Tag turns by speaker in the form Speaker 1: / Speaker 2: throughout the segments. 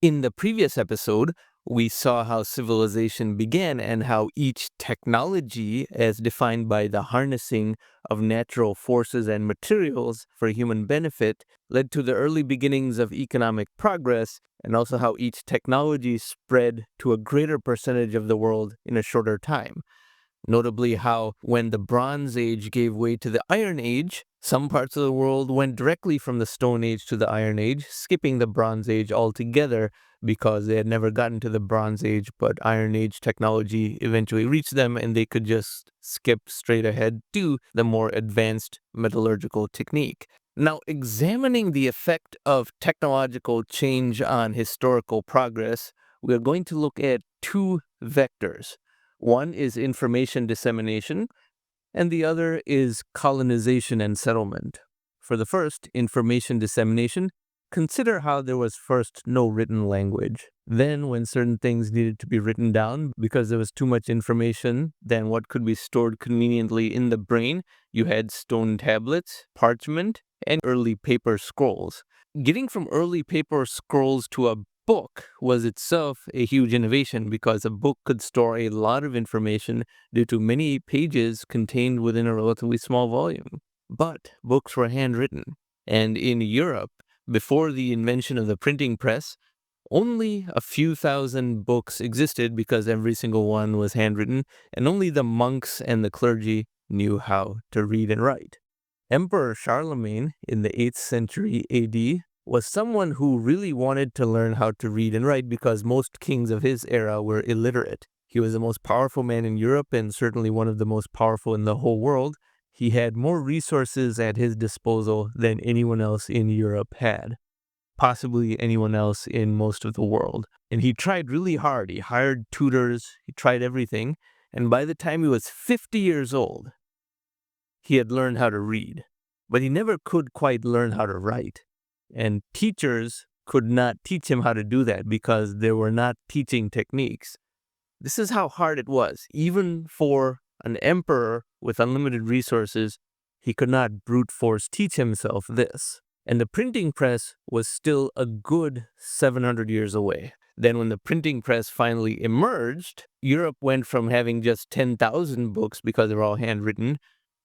Speaker 1: In the previous episode, we saw how civilization began and how each technology, as defined by the harnessing of natural forces and materials for human benefit, led to the early beginnings of economic progress, and also how each technology spread to a greater percentage of the world in a shorter time. Notably, how when the Bronze Age gave way to the Iron Age, some parts of the world went directly from the Stone Age to the Iron Age, skipping the Bronze Age altogether because they had never gotten to the Bronze Age, but Iron Age technology eventually reached them and they could just skip straight ahead to the more advanced metallurgical technique. Now, examining the effect of technological change on historical progress, we are going to look at two vectors. One is information dissemination, and the other is colonization and settlement. For the first, information dissemination, consider how there was first no written language. Then, when certain things needed to be written down because there was too much information than what could be stored conveniently in the brain, you had stone tablets, parchment, and early paper scrolls. Getting from early paper scrolls to a book was itself a huge innovation because a book could store a lot of information due to many pages contained within a relatively small volume. But books were handwritten, and in Europe, before the invention of the printing press, only a few thousand books existed because every single one was handwritten, and only the monks and the clergy knew how to read and write. Emperor Charlemagne in the 8th century AD was someone who really wanted to learn how to read and write because most kings of his era were illiterate. He was the most powerful man in Europe and certainly one of the most powerful in the whole world. He had more resources at his disposal than anyone else in Europe had, possibly anyone else in most of the world. And he tried really hard. He hired tutors, he tried everything, and by the time he was 50 years old, he had learned how to read, but he never could quite learn how to write. And teachers could not teach him how to do that because there were not teaching techniques. This is how hard it was. Even for an emperor with unlimited resources, he could not brute force teach himself this. And the printing press was still a good 700 years away. Then when the printing press finally emerged, Europe went from having just 10,000 books because they were all handwritten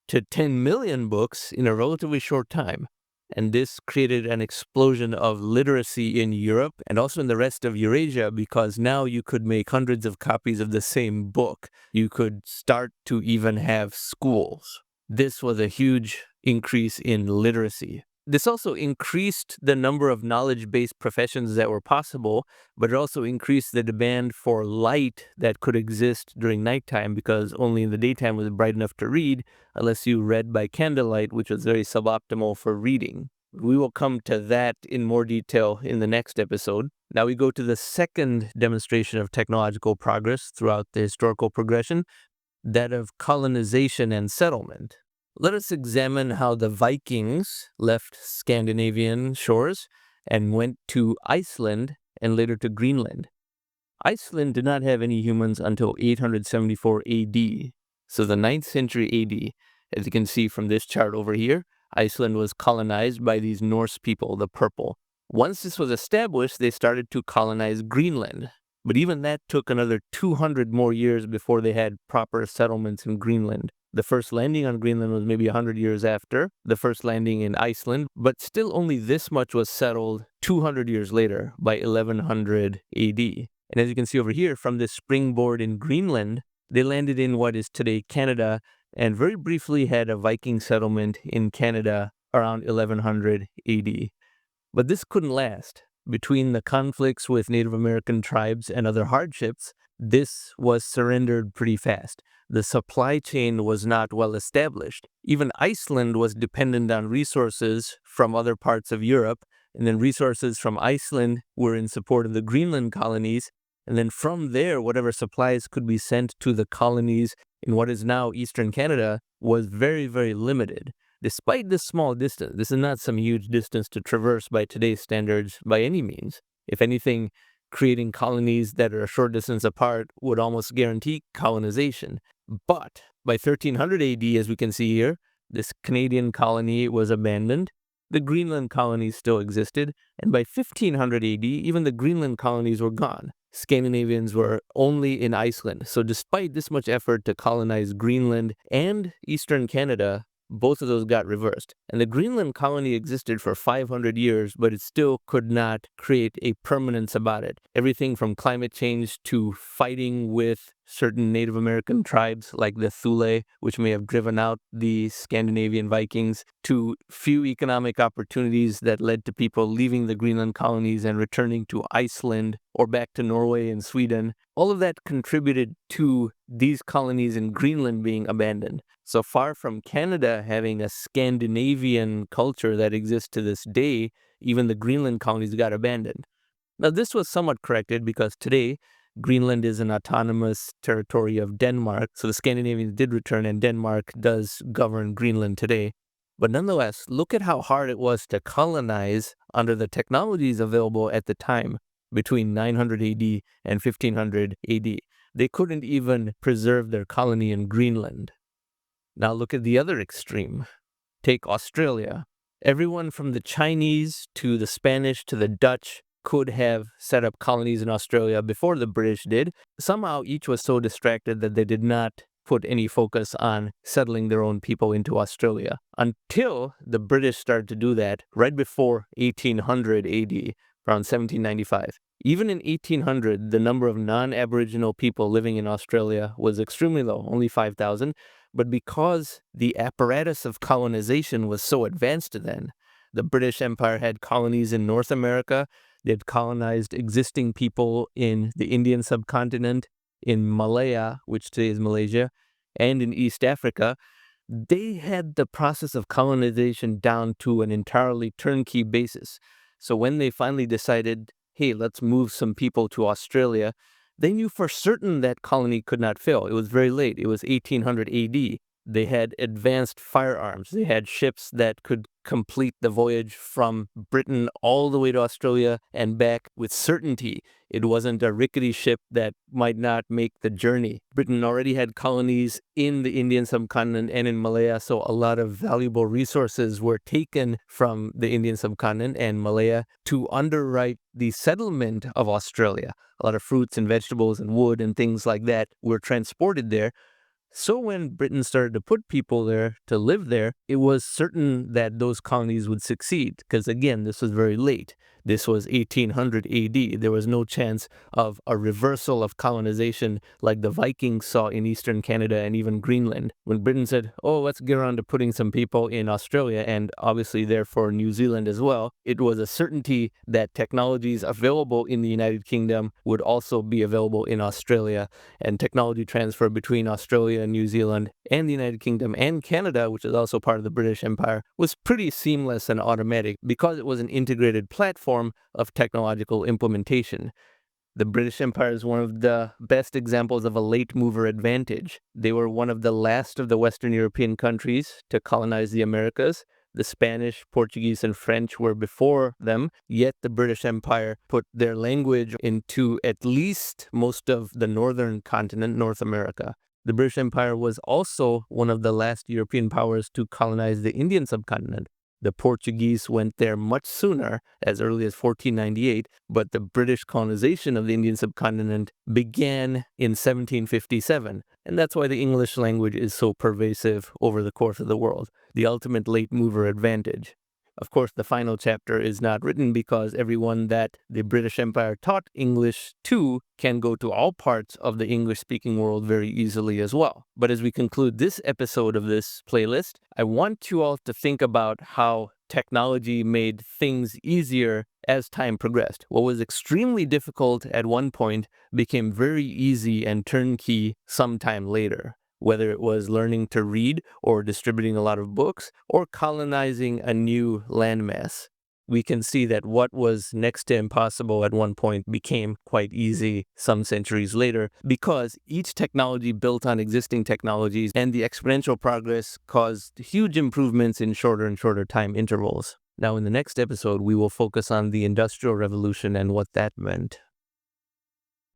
Speaker 1: to 10 million books in a relatively short time. And this created an explosion of literacy in Europe and also in the rest of Eurasia because now you could make hundreds of copies of the same book. You could start to even have schools. This was a huge increase in literacy. This also increased the number of knowledge-based professions that were possible, but it also increased the demand for light that could exist during nighttime because only in the daytime was it bright enough to read, unless you read by candlelight, which was very suboptimal for reading. We will come to that in more detail in the next episode. Now we go to the second demonstration of technological progress throughout the historical progression, that of colonization and settlement. Let us examine how the Vikings left Scandinavian shores and went to Iceland and later to Greenland. Iceland did not have any humans until 874 AD, so the 9th century AD. As you can see from this chart over here, Iceland was colonized by these Norse people, the purple. Once this was established, they started to colonize Greenland. But even that took another 200 more years before they had proper settlements in Greenland. The first landing on Greenland was maybe 100 years after the first landing in Iceland, but still only this much was settled 200 years later by 1100 AD. And as you can see over here, from this springboard in Greenland, they landed in what is today Canada and very briefly had a Viking settlement in Canada around 1100 AD. But this couldn't last. Between the conflicts with Native American tribes and other hardships, this was surrendered pretty fast. The supply chain was not well established. Even Iceland was dependent on resources from other parts of Europe, and then resources from Iceland were in support of the Greenland colonies, and then from there, whatever supplies could be sent to the colonies in what is now Eastern Canada was very, very limited. Despite this small distance, this is not some huge distance to traverse by today's standards by any means. If anything, creating colonies that are a short distance apart would almost guarantee colonization. But by 1300 AD, as we can see here, this Canadian colony was abandoned, the Greenland colonies still existed, and by 1500 AD, even the Greenland colonies were gone. Scandinavians were only in Iceland, so despite this much effort to colonize Greenland and eastern Canada, both of those got reversed. And the Greenland colony existed for 500 years, but it still could not create a permanence about it. Everything from climate change to fighting with certain Native American tribes like the Thule, which may have driven out the Scandinavian Vikings, to few economic opportunities that led to people leaving the Greenland colonies and returning to Iceland or back to Norway and Sweden. All of that contributed to these colonies in Greenland being abandoned. So far from Canada having a Scandinavian culture that exists to this day, even the Greenland colonies got abandoned. Now, this was somewhat corrected because today, Greenland is an autonomous territory of Denmark, so the Scandinavians did return and Denmark does govern Greenland today. But nonetheless, look at how hard it was to colonize under the technologies available at the time between 900 AD and 1500 AD. They couldn't even preserve their colony in Greenland. Now look at the other extreme. Take Australia. Everyone from the Chinese to the Spanish to the Dutch could have set up colonies in Australia before the British did. Somehow each was so distracted that they did not put any focus on settling their own people into Australia until the British started to do that right before 1800 AD, around 1795. Even in 1800, the number of non-Aboriginal people living in Australia was extremely low, only 5,000. But because the apparatus of colonization was so advanced then, the British Empire had colonies in North America. They had colonized existing people in the Indian subcontinent, in Malaya, which today is Malaysia, and in East Africa. They had the process of colonization down to an entirely turnkey basis. So when they finally decided, hey, let's move some people to Australia, they knew for certain that colony could not fail. It was very late. It was 1800 AD. They had advanced firearms. They had ships that could complete the voyage from Britain all the way to Australia and back with certainty. It wasn't a rickety ship that might not make the journey. Britain already had colonies in the Indian subcontinent and in Malaya, so a lot of valuable resources were taken from the Indian subcontinent and Malaya to underwrite the settlement of Australia. A lot of fruits and vegetables and wood and things like that were transported there. So when Britain started to put people there to live there, it was certain that those colonies would succeed because, again, this was very late. This was 1800 AD. There was no chance of a reversal of colonization like the Vikings saw in eastern Canada and even Greenland. When Britain said, oh, let's get around to putting some people in Australia and obviously therefore New Zealand as well, it was a certainty that technologies available in the United Kingdom would also be available in Australia, and technology transfer between Australia, New Zealand, and the United Kingdom and Canada, which is also part of the British Empire, was pretty seamless and automatic because it was an integrated platform of technological implementation. The British Empire is one of the best examples of a late mover advantage. They were one of the last of the Western European countries to colonize the Americas. The Spanish, Portuguese, and French were before them, yet the British Empire put their language into at least most of the northern continent, North America. The British Empire was also one of the last European powers to colonize the Indian subcontinent. The Portuguese went there much sooner, as early as 1498, but the British colonization of the Indian subcontinent began in 1757, and that's why the English language is so pervasive over the course of the world, the ultimate late mover advantage. Of course, the final chapter is not written because everyone that the British Empire taught English to can go to all parts of the English-speaking world very easily as well. But as we conclude this episode of this playlist, I want you all to think about how technology made things easier as time progressed. What was extremely difficult at one point became very easy and turnkey sometime later. Whether it was learning to read or distributing a lot of books or colonizing a new landmass. We can see that what was next to impossible at one point became quite easy some centuries later because each technology built on existing technologies and the exponential progress caused huge improvements in shorter and shorter time intervals. Now in the next episode, we will focus on the Industrial Revolution and what that meant.